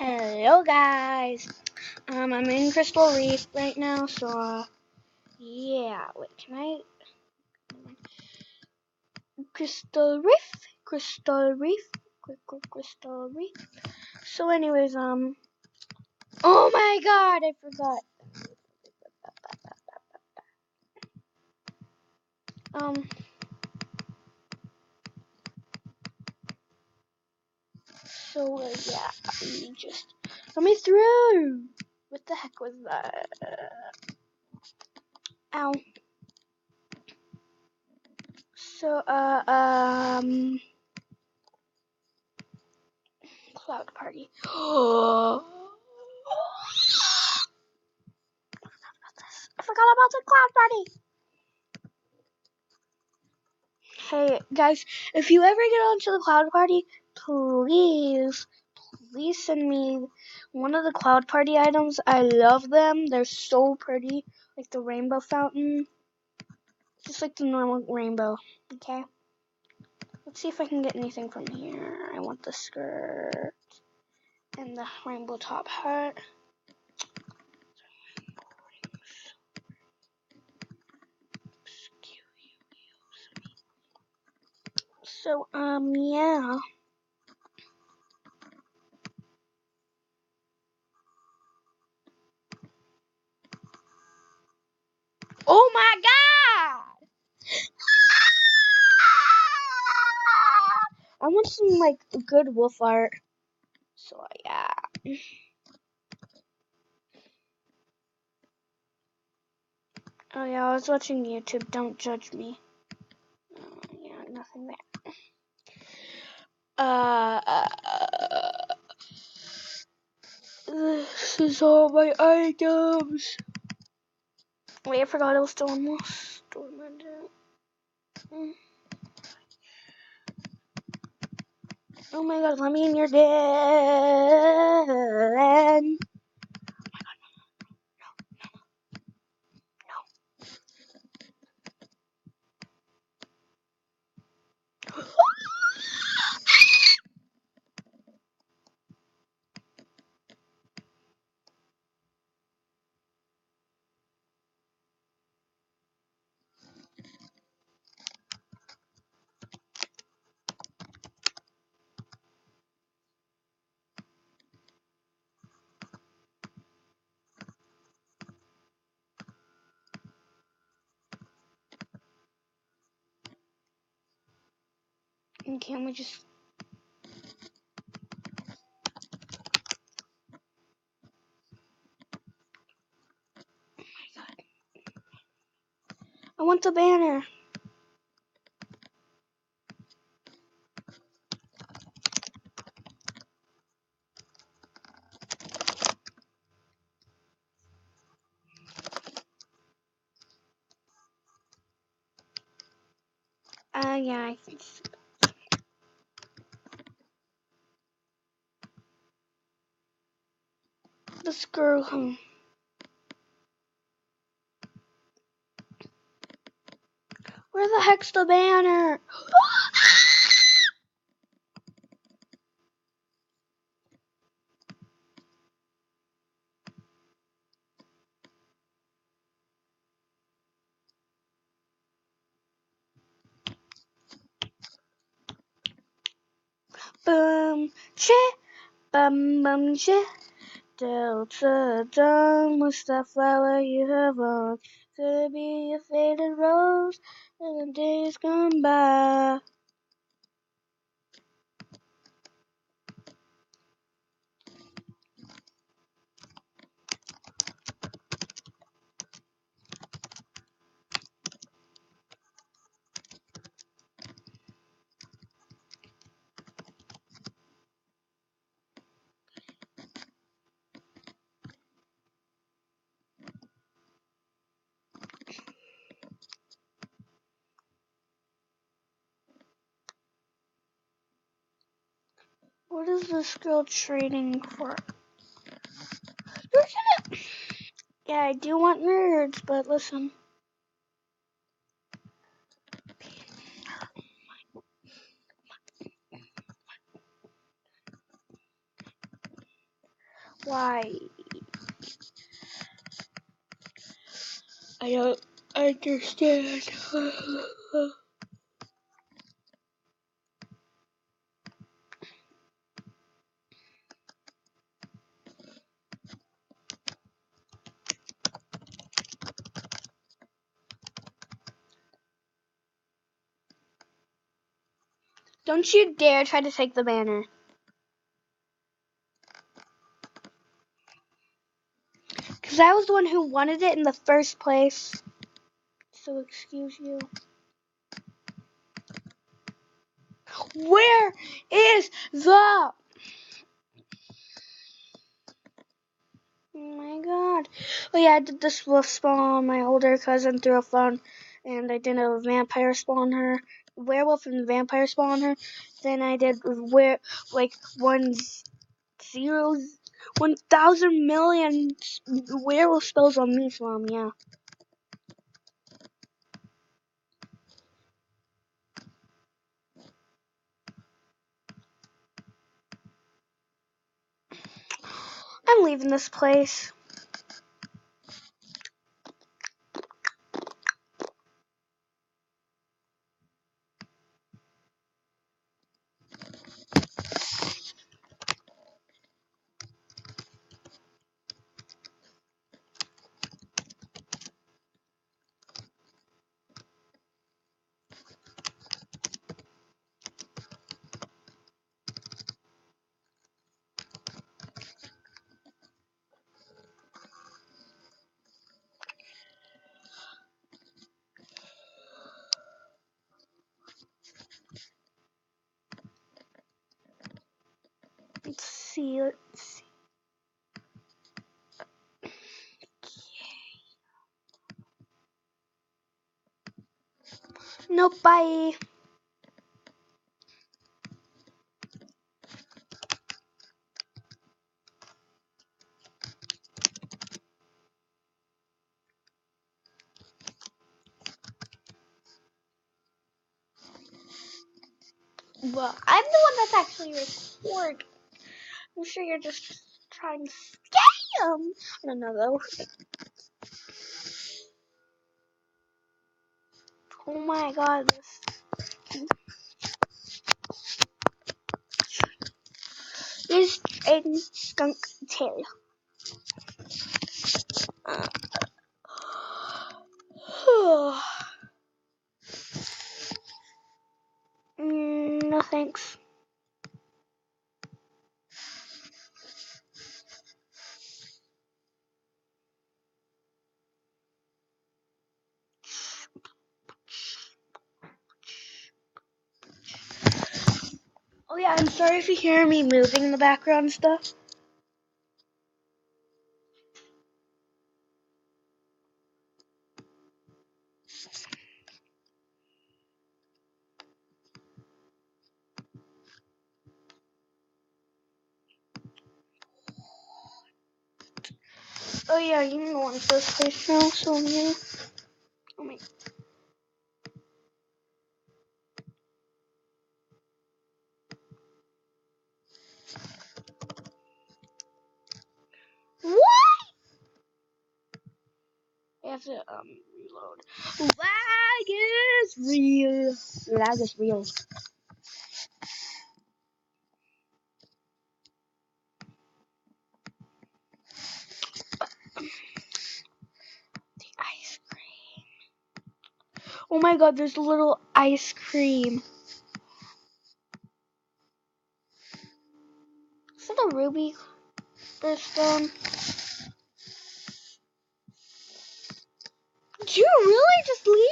Hello guys, I'm in Crystal Reef right now, so yeah, wait, can I, Crystal Reef, Crystal Reef, Crystal Reef, so anyways, oh my god, I forgot, yeah, you just let me through, what the heck was that, ow, so, cloud party, I forgot about the cloud party. Hey guys, if you ever get onto the cloud party, please send me one of the cloud party items. I love them. They're so pretty, like the rainbow fountain, just like the normal rainbow. Okay, let's see if I can get anything from here. I want the skirt and the rainbow top hat. So yeah. Oh my god! I want some like good wolf art. So yeah. Oh yeah, I was watching YouTube. Don't judge me. Yeah, nothing there. This is all my items. Wait, I forgot I was still on this. Oh my god, let me in your den. And can we just... Oh my god. I want the banner. Yeah, I think so. This girl, Where the heck's the banner? Boom, shit, bum, shit. Delta dawn, what's that flower you have on? Could it be a faded rose in the days gone by? What is this girl trading for? Yeah, I do want nerds, but listen. Why? I don't understand. Don't you dare try to take the banner. Because I was the one who wanted it in the first place. So excuse you. Where is the... Oh my god. Oh yeah, I did this wolf spawn on my older cousin through a phone. And I did a vampire spawn her. Werewolf and vampire spawn her. Then I did like 1,000 million werewolf spells on me, so yeah. I'm leaving this place. Let's see. Nope, bye. Well, I'm the one that's actually recording. I'm sure you're just trying to scam. I don't know though. Oh my god, this is a skunk tail. No thanks. Oh yeah, I'm sorry if you hear me moving in the background and stuff. Oh yeah, you can go on first place now, so yeah. Oh my. What? I have to reload. Lag is real. Lag is real. The ice cream. Oh my god, there's a little ice cream. Is that a ruby stone? Did you really just leave?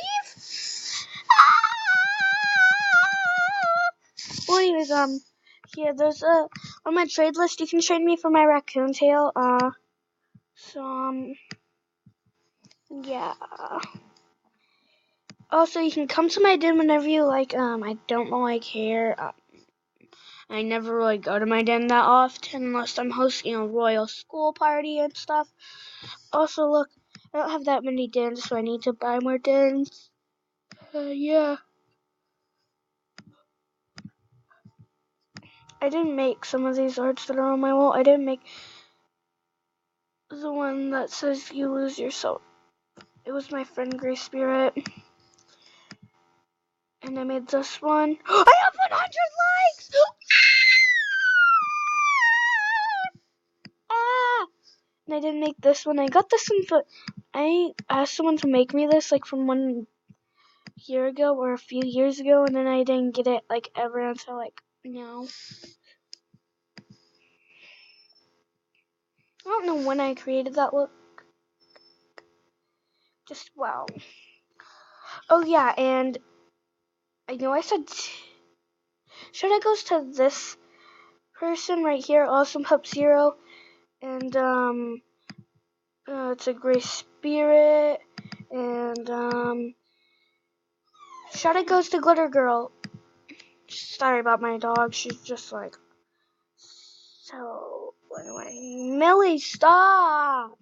Well, anyways, yeah, there's on my trade list, you can trade me for my raccoon tail, so, yeah. Also, you can come to my den whenever you like, I don't really care, I never really go to my den that often unless I'm hosting a royal school party and stuff. Also, look, I don't have that many dens, so I need to buy more dens. Yeah. I didn't make some of these arts that are on my wall. I didn't make the one that says you lose your soul. It was my friend Gray Spirit. And I made this one. I have 100 likes! Ah! And I didn't make this one. I got this one, but I asked someone to make me this like from 1 year ago or a few years ago, and then I didn't get it like ever until like now. I don't know when I created that look. Just wow. Oh yeah, and I know I said should I goes to this person right here, Awesome Pup Zero, and it's a Gray Spirit, and shout out goes to Glitter Girl. Sorry about my dog. She's just like so. Anyway, Millie, stop.